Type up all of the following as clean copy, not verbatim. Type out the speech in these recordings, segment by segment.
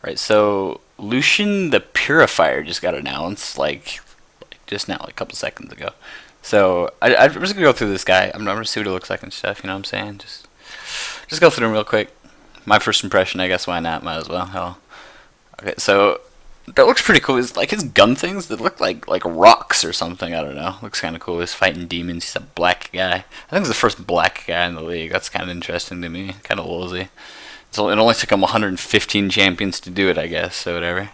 Right, so Lucian the Purifier just got announced, just now, like a couple seconds ago. So I'm just gonna go through this guy. I'm gonna see what he looks like and stuff. You know what I'm saying? Just go through him real quick. My first impression, I guess. Why not? Might as well. Hell. Okay, so that looks pretty cool. It's like his gun things that look like rocks or something. I don't know. Looks kind of cool. He's fighting demons. He's a black guy. I think he's the first black guy in the league. That's kind of interesting to me. Kind of lolzy. So it only took him 115 champions to do it, I guess. So whatever.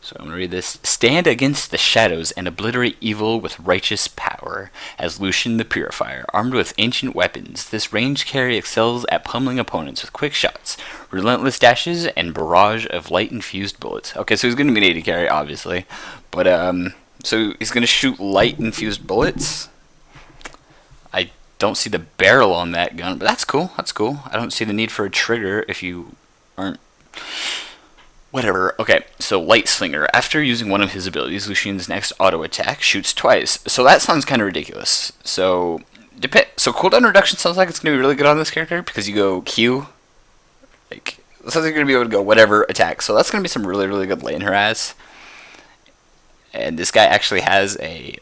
So I'm going to read this. Stand against the shadows and obliterate evil with righteous power. As Lucian the Purifier, armed with ancient weapons, this range carry excels at pummeling opponents with quick shots, relentless dashes, and barrage of light-infused bullets. Okay, so he's going to be an AD carry, obviously. But, so he's going to shoot light-infused bullets. I don't see the barrel on that gun, but that's cool. That's cool. I don't see the need for a trigger if you aren't... Whatever. Okay, so Light Slinger. After using one of his abilities, Lucian's next auto attack shoots twice. So that sounds kind of ridiculous. So cooldown reduction sounds like it's going to be really good on this character because you go Q. Like, it sounds like you're going to be able to go whatever attack. So that's going to be some really, really good laying her ass. And this guy actually has a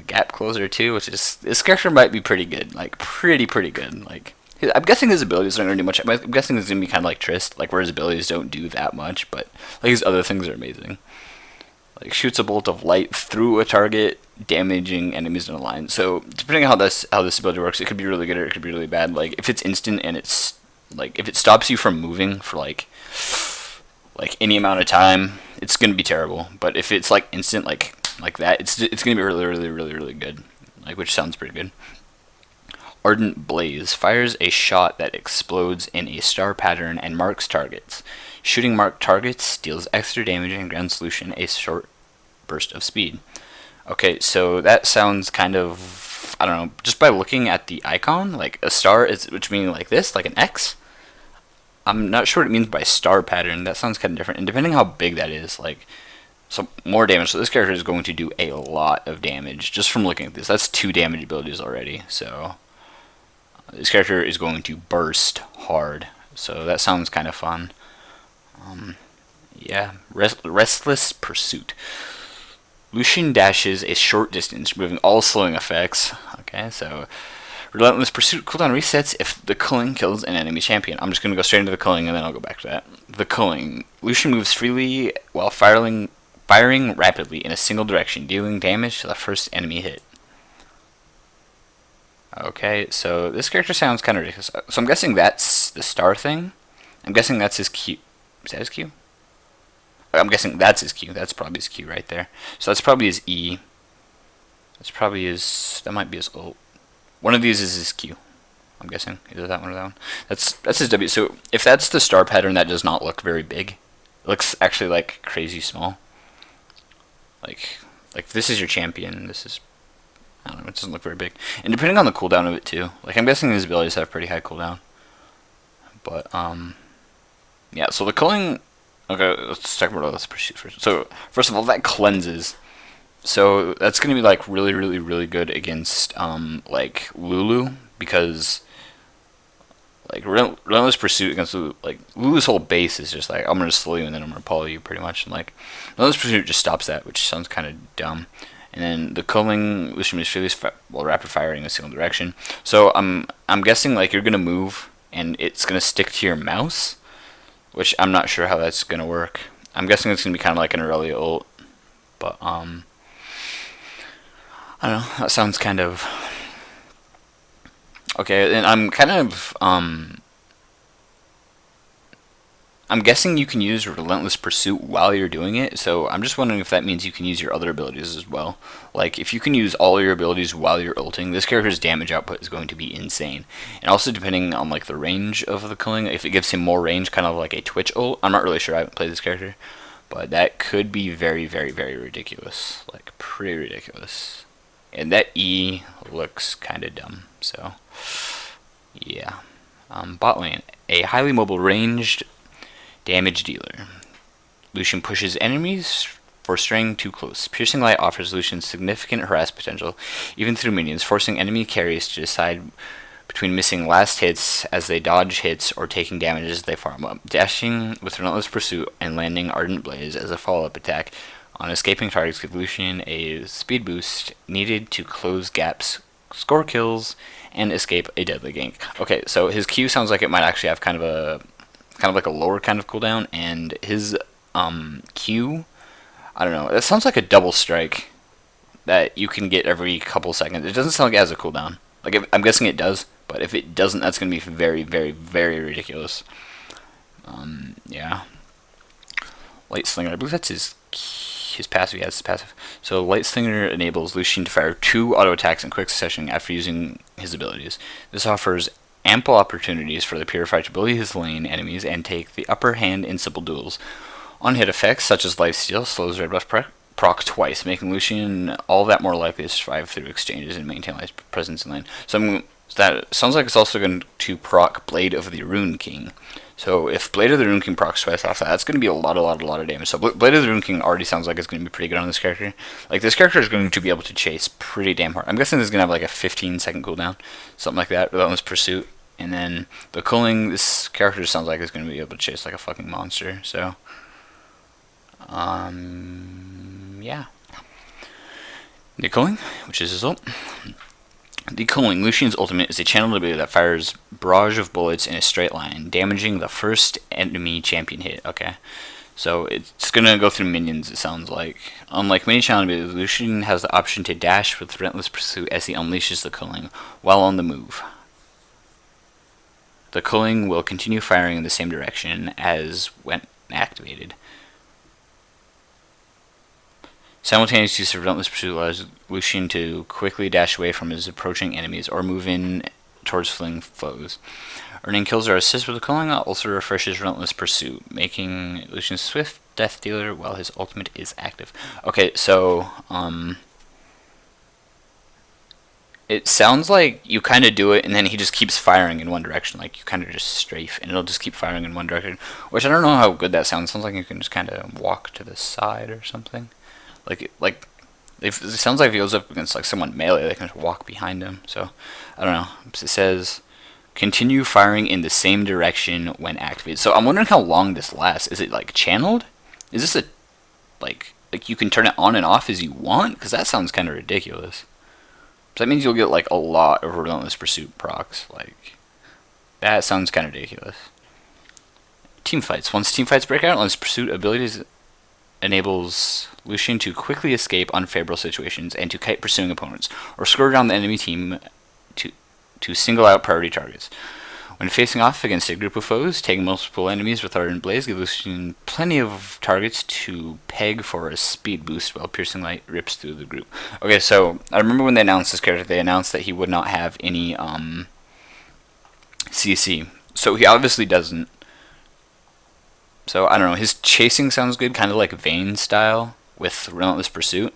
gap closer too, which is, this character might be pretty good. Like, pretty good. Like, I'm guessing his abilities aren't going to do much. I'm guessing it's going to be kind of like Trist, like where his abilities don't do that much, but like his other things are amazing. Like shoots a bolt of light through a target, damaging enemies in a line. So depending on how this ability works, it could be really good or it could be really bad. Like if it's instant and it's like if it stops you from moving for like any amount of time, it's going to be terrible. But if it's like instant like that, it's going to be really good. Like, which sounds pretty good. Ardent Blaze fires a shot that explodes in a star pattern and marks targets. Shooting marked targets deals extra damage and grants Lucian a short burst of speed. Okay, so that sounds kind of, I don't know, just by looking at the icon, like a star is, which means like this, like an X. I'm not sure what it means by star pattern. That sounds kind of different. And depending how big that is, like, so more damage. So this character is going to do a lot of damage just from looking at this. That's 2 damage abilities already, so... This character is going to burst hard, so that sounds kind of fun. Yeah, Restless Pursuit. Lucian dashes a short distance, removing all slowing effects. Okay, so Relentless Pursuit cooldown resets if the culling kills an enemy champion. I'm just going to go straight into the culling, and then I'll go back to that. The culling. Lucian moves freely while firing rapidly in a single direction, dealing damage to the first enemy hit. Okay, so this character sounds kind of ridiculous. So I'm guessing that's the star thing. I'm guessing that's his Q. Is that his Q? I'm guessing that's his Q. That's probably his Q right there. So that's probably his E. That's probably his... That might be his ult. One of these is his Q. I'm guessing. Either that one or that one. That's his W. So if that's the star pattern, that does not look very big. It looks actually like crazy small. Like if this is your champion, this is... I don't know, it doesn't look very big. And depending on the cooldown of it too. Like I'm guessing his abilities have pretty high cooldown. But yeah, so the culling, okay, let's talk about this pursuit first. So first of all, that cleanses. So that's gonna be like really good against like Lulu, because like Relentless Pursuit against Lulu, like Lulu's whole base is just like I'm gonna slow you and then I'm gonna pull you pretty much, and like Relentless Pursuit just stops that, which sounds kind of dumb. And then the culling, Lucian moves freely while rapid firing in a single direction. So I'm guessing like you're gonna move and it's gonna stick to your mouse, which I'm not sure how that's gonna work. I'm guessing it's gonna be kind of like an Aurelia ult, but I don't know. That sounds kind of okay. And I'm kind of I'm guessing you can use Relentless Pursuit while you're doing it, so I'm just wondering if that means you can use your other abilities as well. Like, if you can use all your abilities while you're ulting, this character's damage output is going to be insane. And also, depending on, like, the range of the culling, if it gives him more range, kind of like a Twitch ult, I'm not really sure, I haven't played this character, but that could be very ridiculous. Like, pretty ridiculous. And that E looks kind of dumb, so, yeah. Bot lane. A highly mobile ranged damage dealer. Lucian pushes enemies for straying too close. Piercing Light offers Lucian significant harass potential, even through minions, forcing enemy carries to decide between missing last hits as they dodge hits or taking damage as they farm up, dashing with Relentless Pursuit and landing Ardent Blaze as a follow-up attack on escaping targets give Lucian a speed boost needed to close gaps, score kills, and escape a deadly gank. Okay, so his Q sounds like it might actually have kind of like a lower kind of cooldown, and his Q, I don't know, that sounds like a double strike that you can get every couple seconds. It doesn't sound like it has a cooldown. Like, I'm guessing it does, but if it doesn't, that's going to be very, very, very ridiculous. Yeah. Light Slinger, I believe that's his passive. Yeah, it's his passive. So Light Slinger enables Lucian to fire 2 auto attacks in quick succession after using his abilities. This offers ample opportunities for the Purifier to bully his lane enemies and take the upper hand in simple duels. On-hit effects, such as Lifesteal, slows red buff proc twice, making Lucian all that more likely to survive through exchanges and maintain his presence in lane. So that sounds like it's also going to proc Blade of the Rune King. So if Blade of the Rune King procs twice off that, that's going to be a lot of damage. So Blade of the Rune King already sounds like it's going to be pretty good on this character. Like, this character is going to be able to chase pretty damn hard. I'm guessing this is going to have like a 15-second cooldown, something like that, Relentless Pursuit. And then the culling, this character sounds like it's going to be able to chase like a fucking monster. So, yeah. Deculling, which is his ult. Deculling, Lucian's ultimate is a channeled ability that fires barrage of bullets in a straight line, damaging the first enemy champion hit. Okay, so it's gonna go through minions, it sounds like. Unlike many channeled abilities, Lucian has the option to dash with Relentless Pursuit as he unleashes the culling while on the move. The culling will continue firing in the same direction as when activated. Simultaneous use of Relentless Pursuit allows Lucian to quickly dash away from his approaching enemies or move in towards fleeing foes. Earning kills or assists with the culling also refreshes Relentless Pursuit, making Lucian swift death dealer while his ultimate is active. Okay, so it sounds like you kind of do it and then he just keeps firing in one direction. Like, you kind of just strafe and it'll just keep firing in one direction, which I don't know how good that sounds. It sounds like you can just kind of walk to the side or something. Like if it sounds like if he goes up against like someone melee, they can just walk behind him. So I don't know. It says continue firing in the same direction when activated. So I'm wondering how long this lasts. Is it like channeled? Is this a like you can turn it on and off as you want? Because that sounds kind of ridiculous. So that means you'll get like a lot of Relentless Pursuit procs. Like, that sounds kind of ridiculous. Team fights. Once team fights break out, Relentless Pursuit abilities enables Lucian to quickly escape unfavorable situations and to kite pursuing opponents, or score down the enemy team to single out priority targets. When facing off against a group of foes, taking multiple enemies with Ardent Blaze gives Lucian plenty of targets to peg for a speed boost while Piercing Light rips through the group. Okay, so I remember when they announced this character, they announced that he would not have any CC. So he obviously doesn't. So, I don't know, his chasing sounds good, kind of like Vayne style with Relentless Pursuit.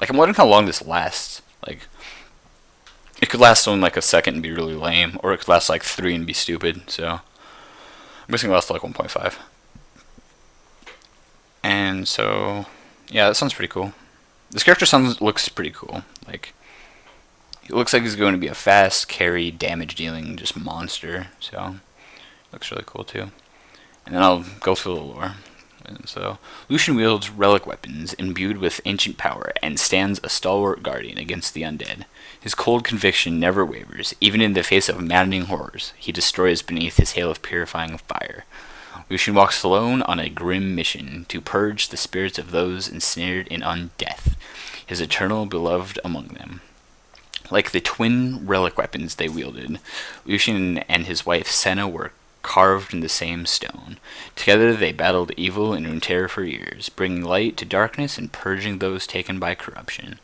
Like, I'm wondering how long this lasts. Like, it could last only like a second and be really lame, or it could last like 3 and be stupid, so I'm guessing it lasts like 1.5. And so, yeah, that sounds pretty cool. This character looks pretty cool. Like, it looks like he's going to be a fast, carry, damage-dealing, just monster, so looks really cool too. And then I'll go through the lore. And so, Lucian wields relic weapons imbued with ancient power and stands a stalwart guardian against the undead. His cold conviction never wavers, even in the face of maddening horrors. He destroys beneath his hail of purifying fire. Lucian walks alone on a grim mission to purge the spirits of those ensnared in undeath, his eternal beloved among them. Like the twin relic weapons they wielded, Lucian and his wife Senna were carved in the same stone. Together they battled evil in Runeterra for years, bringing light to darkness and purging those taken by corruption.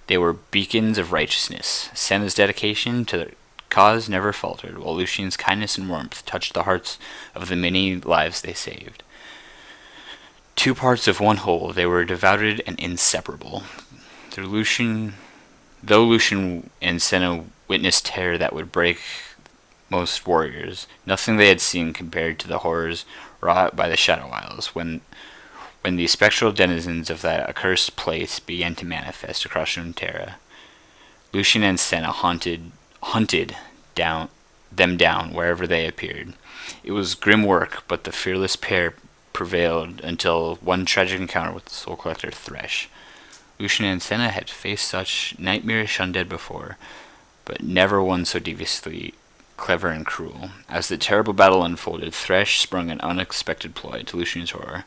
They were beacons of righteousness. Senna's dedication to the cause never faltered, while Lucian's kindness and warmth touched the hearts of the many lives they saved. Two parts of one whole, they were devoted and inseparable. Though Lucian and Senna witnessed terror that would break most warriors, nothing they had seen compared to the horrors wrought by the Shadow Isles when the spectral denizens of that accursed place began to manifest across Runeterra. Lucian and Senna hunted down them down wherever they appeared. It was grim work, but the fearless pair prevailed until one tragic encounter with the Soul Collector Thresh. Lucian and Senna had faced such nightmarish undead before, but never one so deviously clever and cruel. As the terrible battle unfolded, Thresh sprung an unexpected ploy to Lucian's horror.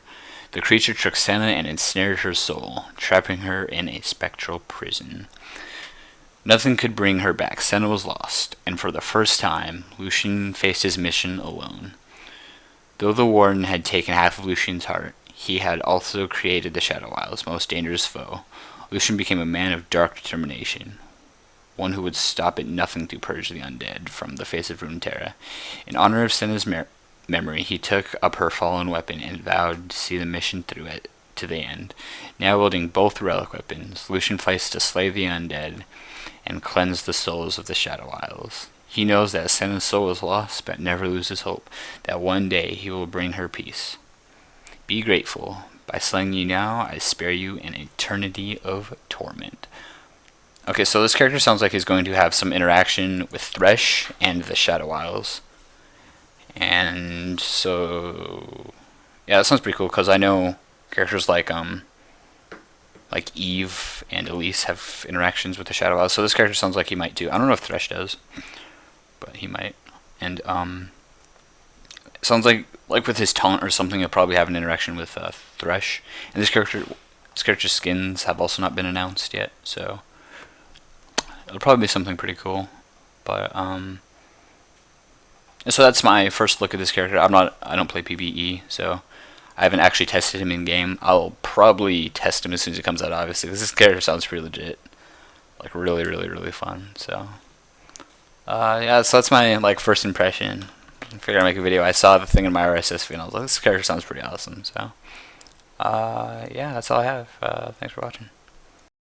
The creature took Senna and ensnared her soul, trapping her in a spectral prison. Nothing could bring her back. Senna was lost, and for the first time, Lucian faced his mission alone. Though the Warden had taken half of Lucian's heart, he had also created the Shadow Isle's most dangerous foe. Lucian became a man of dark determination, one who would stop at nothing to purge the undead from the face of Runeterra. In honor of Senna's memory, he took up her fallen weapon and vowed to see the mission through it to the end. Now wielding both relic weapons, Lucian fights to slay the undead and cleanse the souls of the Shadow Isles. He knows that Senna's soul is lost, but never loses hope that one day he will bring her peace. Be grateful. By slaying you now, I spare you an eternity of torment. Okay, so this character sounds like he's going to have some interaction with Thresh and the Shadow Isles. And so, yeah, that sounds pretty cool, because I know characters like Eve and Elise have interactions with the Shadow Isles, so this character sounds like he might too. I don't know if Thresh does, but he might. And it sounds like with his taunt or something, he'll probably have an interaction with Thresh. And this character's skins have also not been announced yet, so it'll probably be something pretty cool. But so that's my first look at this character. I don't play PvE, so I haven't actually tested him in game. I'll probably test him as soon as it comes out, obviously, because this character sounds pretty legit, like really, really, really fun. So yeah, so that's my first impression. I figured I'd make a video. I saw the thing in my RSS feed and I was like, this character sounds pretty awesome. So yeah, that's all I have. Thanks for watching.